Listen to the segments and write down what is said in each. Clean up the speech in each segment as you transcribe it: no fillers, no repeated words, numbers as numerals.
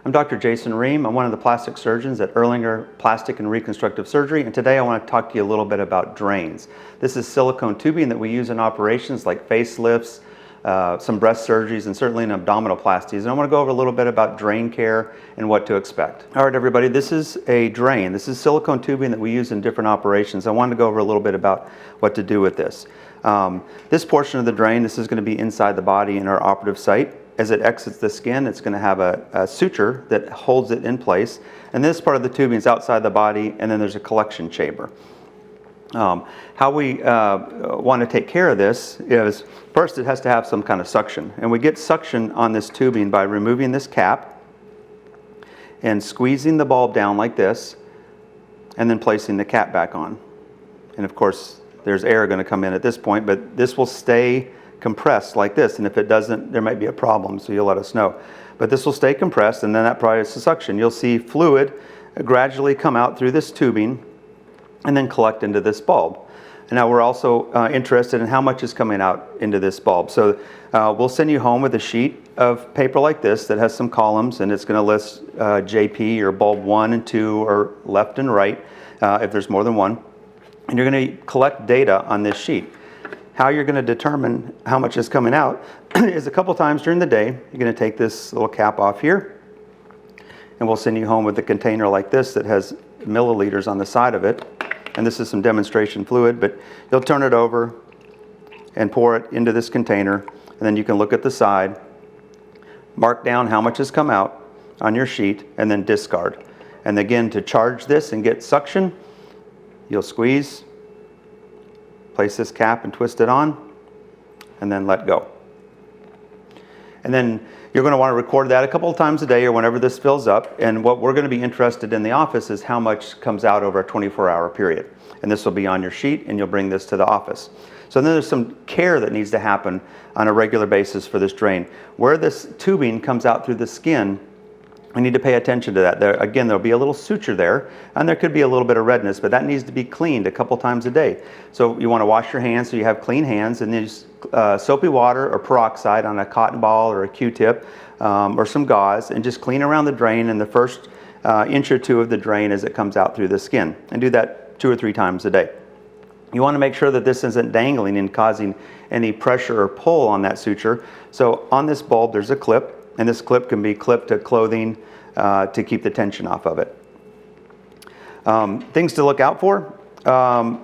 I'm Dr. Jason Ream. I'm one of the plastic surgeons at Erlinger Plastic and Reconstructive Surgery, and today I want to talk to you a little bit about drains. This is silicone tubing that we use in operations like facelifts, some breast surgeries, and certainly in abdominoplasties. And I want to go over a little bit about drain care and what to expect. All right, everybody, this is a drain. This is silicone tubing that we use in different operations. I wanted to go over a little bit about what to do with this. This portion of the drain, this is going to be inside the body in our operative site. As it exits the skin, it's going to have a suture that holds it in place. And this part of the tubing is outside the body, and then there's a collection chamber. How we want to take care of this is, first it has to have some kind of suction. And we get suction on this tubing by removing this cap and squeezing the bulb down like this, and then placing the cap back on. And of course, there's air going to come in at this point, but this will stay compressed like this, and if it doesn't, there might be a problem, so you'll let us know. But this will stay compressed, and then that produces the suction. You'll see fluid gradually come out through this tubing and then collect into this bulb. And now we're also interested in how much is coming out into this bulb. So we'll send you home with a sheet of paper like this that has some columns, and it's going to list JP or bulb 1 and 2 or left and right if there's more than one. And you're going to collect data on this sheet. How you're going to determine how much is coming out is a couple times during the day. You're going to take this little cap off here, and we'll send you home with a container like this that has milliliters on the side of it. And this is some demonstration fluid, but you'll turn it over and pour it into this container, and then you can look at the side, mark down how much has come out on your sheet, and then discard. And again, to charge this and get suction, you'll squeeze, place this cap and twist it on, and then let go. And then you're going to want to record that a couple of times a day or whenever this fills up. And what we're going to be interested in the office is how much comes out over a 24-hour period. And this will be on your sheet, and you'll bring this to the office. So then there's some care that needs to happen on a regular basis for this drain. Where this tubing comes out through the skin, we need to pay attention to that. There'll be a little suture there, and there could be a little bit of redness, but that needs to be cleaned a couple times a day. So you want to wash your hands so you have clean hands, and then use soapy water or peroxide on a cotton ball or a Q-tip or some gauze, and just clean around the drain in the first inch or two of the drain as it comes out through the skin. And do that 2 or 3 times a day. You want to make sure that this isn't dangling and causing any pressure or pull on that suture. So on this bulb, there's a clip. And this clip can be clipped to clothing to keep the tension off of it. Things to look out for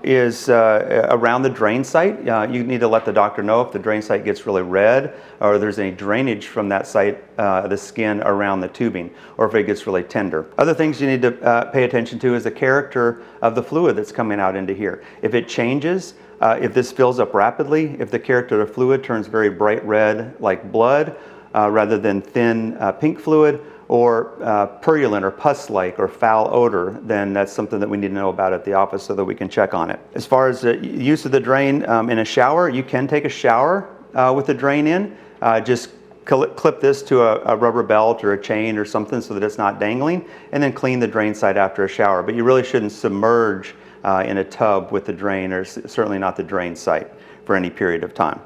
is around the drain site. You need to let the doctor know if the drain site gets really red, or there's any drainage from that site, the skin around the tubing, or if it gets really tender. Other things you need to pay attention to is the character of the fluid that's coming out into here. If it changes, if this fills up rapidly, if the character of the fluid turns very bright red like blood, rather than thin pink fluid, or purulent or pus-like or foul odor, then that's something that we need to know about at the office so that we can check on it. As far as the use of the drain in a shower, you can take a shower with the drain in. Just clip this to a rubber belt or a chain or something so that it's not dangling, and then clean the drain site after a shower. But you really shouldn't submerge in a tub with the drain, or certainly not the drain site, for any period of time.